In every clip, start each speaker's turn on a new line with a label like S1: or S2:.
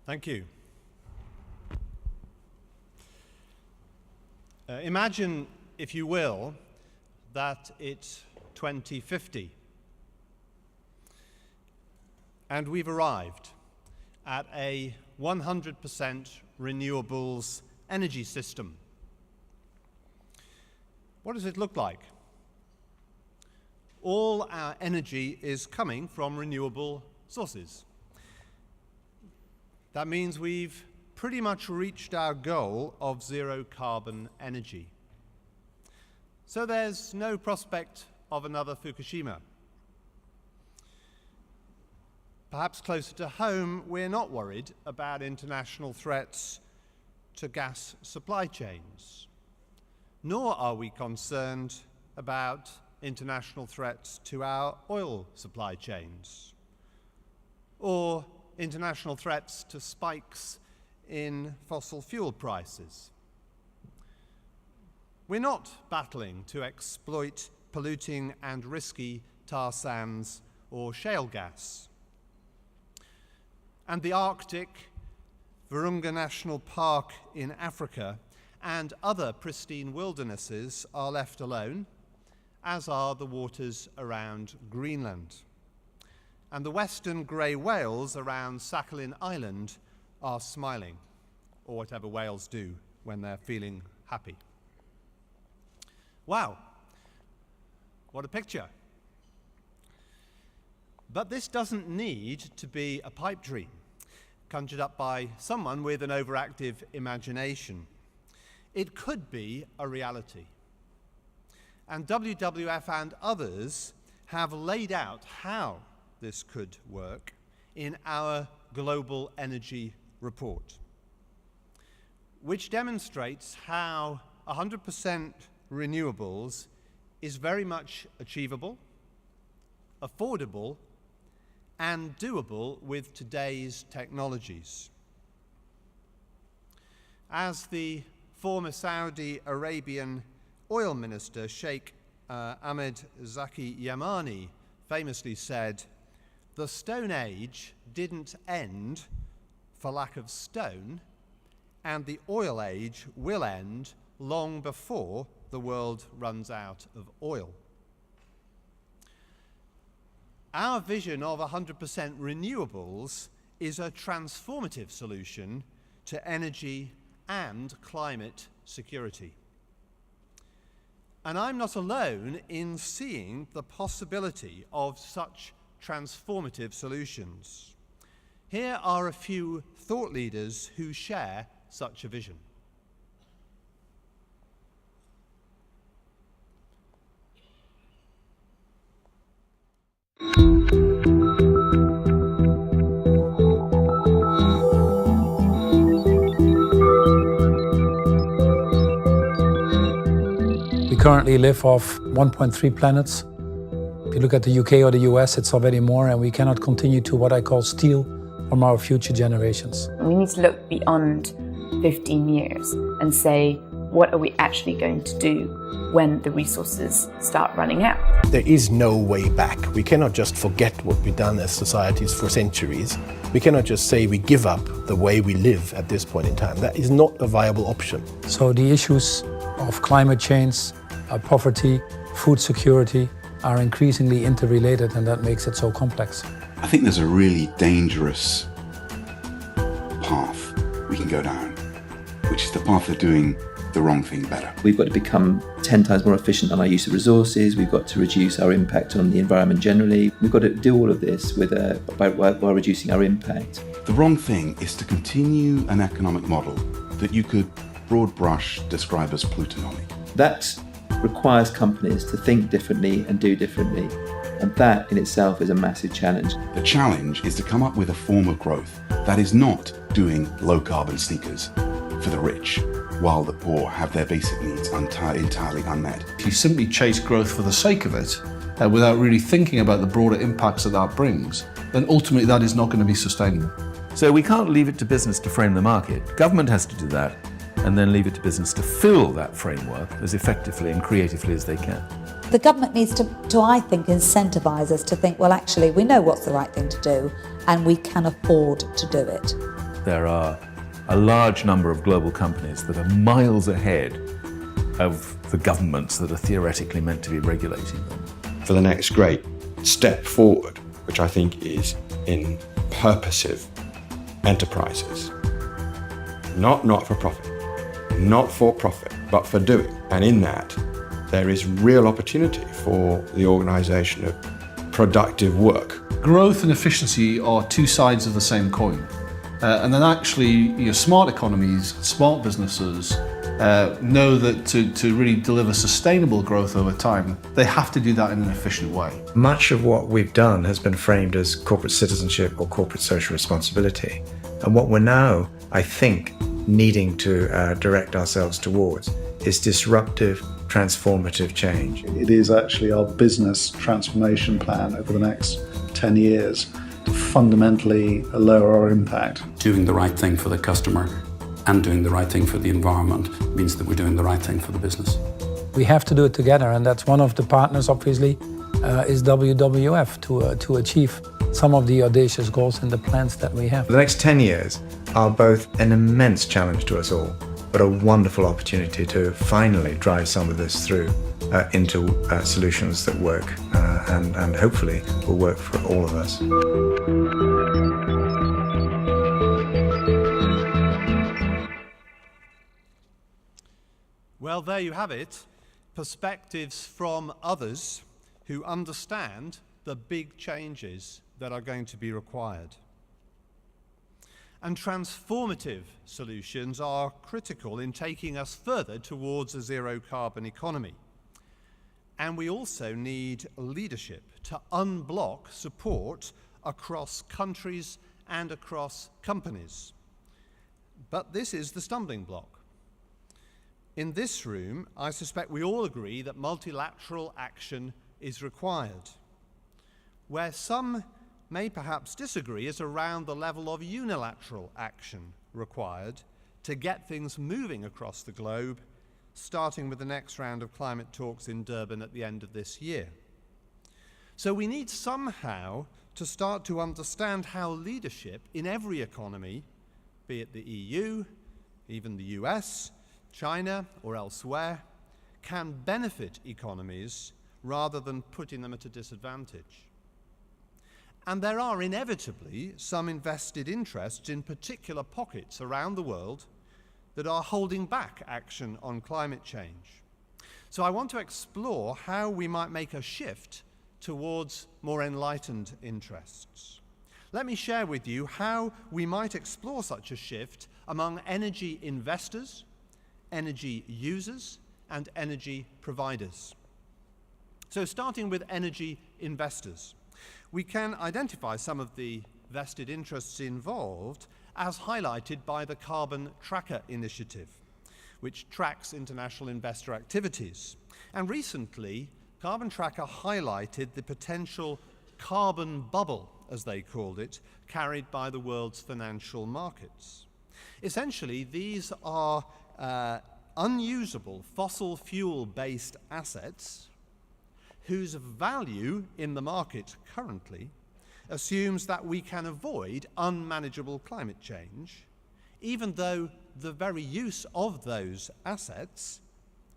S1: Thank you. Imagine, if you will, that it's 2050 and we've arrived at a 100% renewables energy system. What does it look like? All our energy is coming from renewable sources. That means we've pretty much reached our goal of zero carbon energy. So there's no prospect of another Fukushima. Perhaps closer to home, we're not worried about international threats to gas supply chains, nor are we concerned about international threats to our oil supply chains, or international threats to spikes in fossil fuel prices. We're not battling to exploit polluting and risky tar sands or shale gas. And the Arctic, Virunga National Park in Africa, and other pristine wildernesses are left alone, as are the waters around Greenland. And the western grey whales around Sakhalin Island are smiling, or whatever whales do when they're feeling happy. Wow, what a picture. But this doesn't need to be a pipe dream, conjured up by someone with an overactive imagination. It could be a reality. And WWF and others have laid out how this could work in our Global Energy Report, which demonstrates how 100% renewables is very much achievable, affordable, and doable with today's technologies. As the former Saudi Arabian oil minister, Sheikh Ahmed Zaki Yamani, famously said, "The Stone Age didn't end for lack of stone, and the oil age will end long before the world runs out of oil." Our vision of 100% renewables is a transformative solution to energy and climate security. And I'm not alone in seeing the possibility of such transformative solutions. Here are a few thought leaders who share such a vision.
S2: We currently live off 1.3 planets. If you look at the UK or the US, it's already more, and we cannot continue to what I call steal from our future generations.
S3: We need to look beyond 15 years and say, what are we actually going to do when the resources start running out?
S4: There is no way back. We cannot just forget what we've done as societies for centuries. We cannot just say we give up the way we live at this point in time. That is not a viable option.
S2: So the issues of climate change, poverty, food security are increasingly interrelated, and that makes it so complex.
S5: I think there's a really dangerous path we can go down, which is the path of doing the wrong thing better.
S6: We've got to become 10 times more efficient on our use of resources. We've got to reduce our impact on the environment generally. We've got to do all of this while reducing our impact.
S5: The wrong thing is to continue an economic model that you could broad brush describe as plutonomic.
S6: That requires companies to think differently and do differently. And that in itself is a massive challenge.
S5: The challenge is to come up with a form of growth that is not doing low carbon sneakers for the rich, while the poor have their basic needs entirely unmet.
S7: If you simply chase growth for the sake of it, without really thinking about the broader impacts that that brings, then ultimately that is not going to be sustainable.
S8: So we can't leave it to business to frame the market. Government has to do that, and then leave it to business to fill that framework as effectively and creatively as they can.
S9: The government needs to, I think, incentivise us to think, well, actually, we know what's the right thing to do, and we can afford to do it.
S8: there are a large number of global companies that are miles ahead of the governments that are theoretically meant to be regulating them.
S10: For the next great step forward, which I think is in purposive enterprises, not for profit, not for profit, but for doing. And in that, there is real opportunity for the organisation of productive work.
S7: Growth and efficiency are two sides of the same coin. And then actually, smart economies, smart businesses know that to really deliver sustainable growth over time, they have to do that in an efficient way.
S11: Much of what we've done has been framed as corporate citizenship or corporate social responsibility. And what we're now, I think, needing to direct ourselves towards is disruptive, transformative change.
S12: It is actually our business transformation plan over the next 10 years to fundamentally lower our impact.
S13: Doing the right thing for the customer and doing the right thing for the environment means that we're doing the right thing for the business.
S2: We have to do it together, and that's one of the partners, obviously, is WWF to achieve some of the audacious goals and the plans that we have.
S11: The next 10 years are both an immense challenge to us all, but a wonderful opportunity to finally drive some of this through into solutions that work and hopefully will work for all of us.
S1: Well, there you have it. Perspectives from others who understand the big changes that are going to be required. And transformative solutions are critical in taking us further towards a zero-carbon economy. And we also need leadership to unblock support across countries and across companies. But this is the stumbling block. In this room, I suspect we all agree that multilateral action is required. Where some may perhaps disagree is around the level of unilateral action required to get things moving across the globe, starting with the next round of climate talks in Durban at the end of this year. So we need somehow to start to understand how leadership in every economy, be it the EU, even the US, China, or elsewhere, can benefit economies rather than putting them at a disadvantage. And there are inevitably some invested interests in particular pockets around the world that are holding back action on climate change. So I want to explore how we might make a shift towards more enlightened interests. Let me share with you how we might explore such a shift among energy investors, energy users, and energy providers. So starting with energy investors, we can identify some of the vested interests involved as highlighted by the Carbon Tracker initiative, which tracks international investor activities. And recently, Carbon Tracker highlighted the potential carbon bubble, as they called it, carried by the world's financial markets. Essentially, these are unusable fossil fuel-based assets whose value in the market currently assumes that we can avoid unmanageable climate change, even though the very use of those assets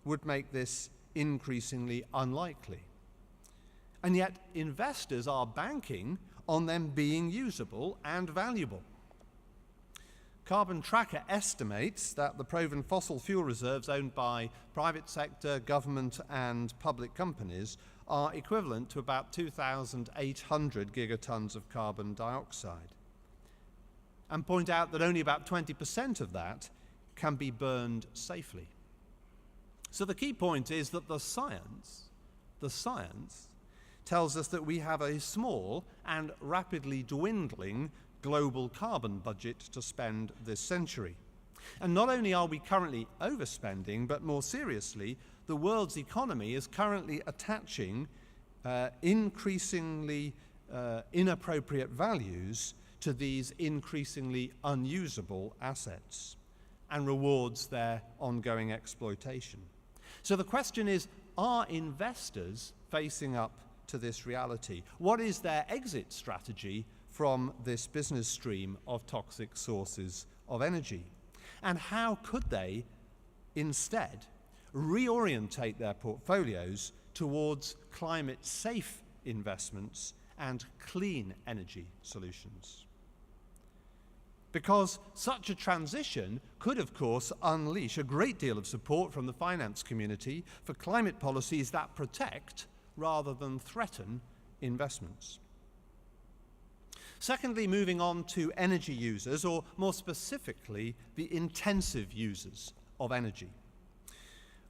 S1: would make this increasingly unlikely. And yet investors are banking on them being usable and valuable. Carbon Tracker estimates that the proven fossil fuel reserves owned by private sector, government, and public companies are equivalent to about 2,800 gigatons of carbon dioxide, and point out that only about 20% of that can be burned safely. So the key point is that the science tells us that we have a small and rapidly dwindling global carbon budget to spend this century. And not only are we currently overspending, but more seriously, the world's economy is currently attaching increasingly inappropriate values to these increasingly unusable assets and rewards their ongoing exploitation. So the question is, are investors facing up to this reality? What is their exit strategy from this business stream of toxic sources of energy? And how could they instead reorientate their portfolios towards climate-safe investments and clean energy solutions? Because such a transition could, of course, unleash a great deal of support from the finance community for climate policies that protect rather than threaten investments. Secondly, moving on to energy users, or more specifically, the intensive users of energy.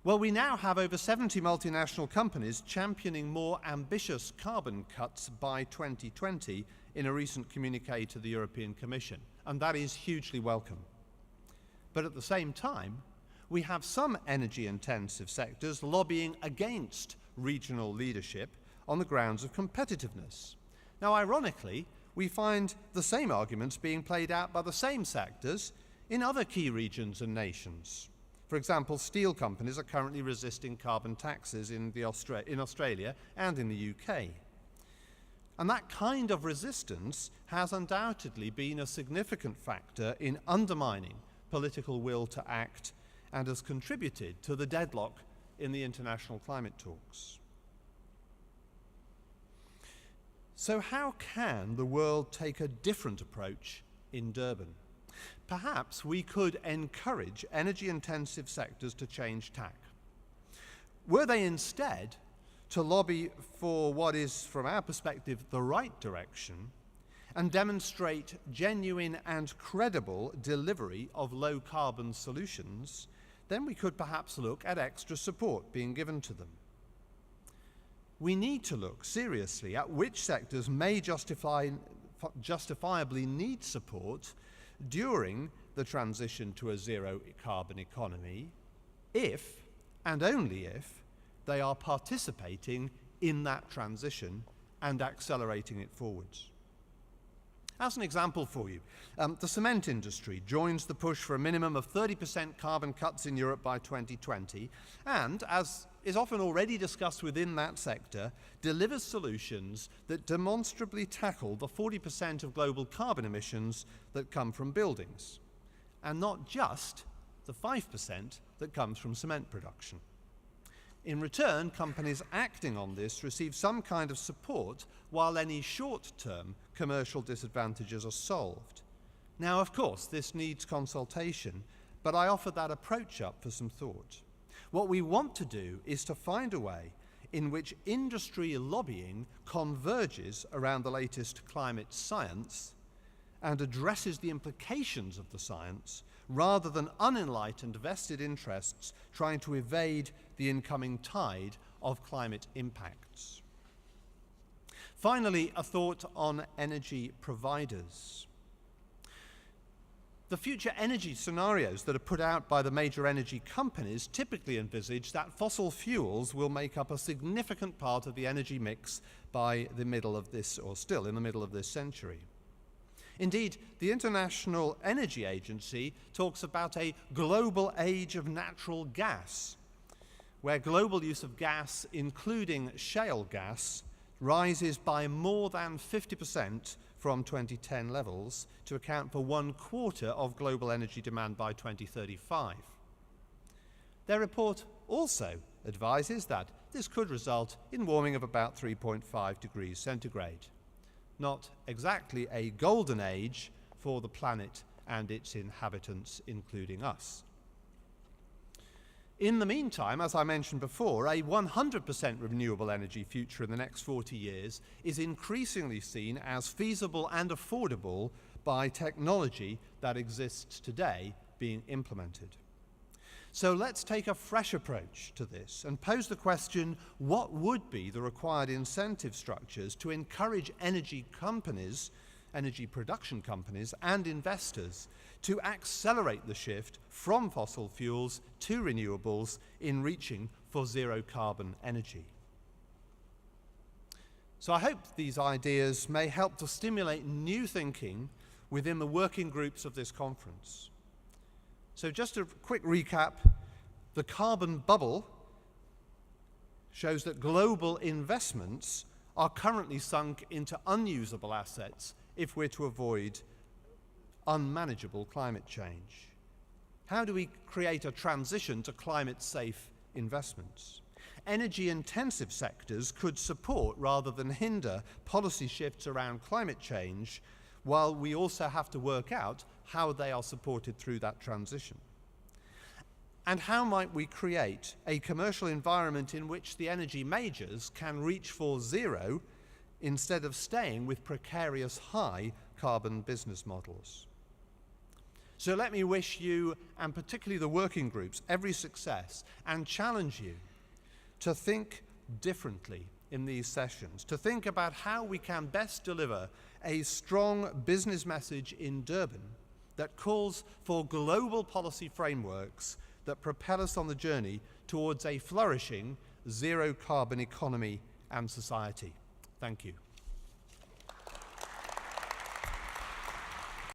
S1: Well, we now have over 70 multinational companies championing more ambitious carbon cuts by 2020 in a recent communiqué to the European Commission, and that is hugely welcome. But at the same time, we have some energy-intensive sectors lobbying against regional leadership on the grounds of competitiveness. Now, ironically, we find the same arguments being played out by the same sectors in other key regions and nations. For example, steel companies are currently resisting carbon taxes in Australia and in the UK. And that kind of resistance has undoubtedly been a significant factor in undermining political will to act and has contributed to the deadlock in the international climate talks. So how can the world take a different approach in Durban? Perhaps we could encourage energy-intensive sectors to change tack. Were they instead to lobby for what is, from our perspective, the right direction and demonstrate genuine and credible delivery of low-carbon solutions, then we could perhaps look at extra support being given to them. We need to look seriously at which sectors may justifiably need support during the transition to a zero-carbon economy, if, and only if, they are participating in that transition and accelerating it forwards. As an example for you, the cement industry joins the push for a minimum of 30% carbon cuts in Europe by 2020, and, as is often already discussed within that sector, delivers solutions that demonstrably tackle the 40% of global carbon emissions that come from buildings, and not just the 5% that comes from cement production. In return, companies acting on this receive some kind of support while any short-term commercial disadvantages are solved. Now, of course, this needs consultation, but I offer that approach up for some thought. What we want to do is to find a way in which industry lobbying converges around the latest climate science and addresses the implications of the science rather than unenlightened vested interests trying to evade the incoming tide of climate impacts. Finally, a thought on energy providers. The future energy scenarios that are put out by the major energy companies typically envisage that fossil fuels will make up a significant part of the energy mix by the middle of this, or still in the middle of this century. Indeed, the International Energy Agency talks about a global age of natural gas, where global use of gas, including shale gas, rises by more than 50% from 2010 levels to account for 1/4 of global energy demand by 2035. Their report also advises that this could result in warming of about 3.5 degrees centigrade. Not exactly a golden age for the planet and its inhabitants, including us. In the meantime, as I mentioned before, a 100% renewable energy future in the next 40 years is increasingly seen as feasible and affordable by technology that exists today being implemented. So let's take a fresh approach to this and pose the question, what would be the required incentive structures to encourage energy companies, energy production companies, and investors to accelerate the shift from fossil fuels to renewables in reaching for zero carbon energy? So I hope these ideas may help to stimulate new thinking within the working groups of this conference. So just a quick recap, the carbon bubble shows that global investments are currently sunk into unusable assets if we're to avoid unmanageable climate change? How do we create a transition to climate-safe investments? Energy-intensive sectors could support rather than hinder policy shifts around climate change, while we also have to work out how they are supported through that transition. And how might we create a commercial environment in which the energy majors can reach for zero instead of staying with precarious high carbon business models? So let me wish you, and particularly the working groups, every success, and challenge you to think differently in these sessions, to think about how we can best deliver a strong business message in Durban that calls for global policy frameworks that propel us on the journey towards a flourishing zero carbon economy and society. Thank you.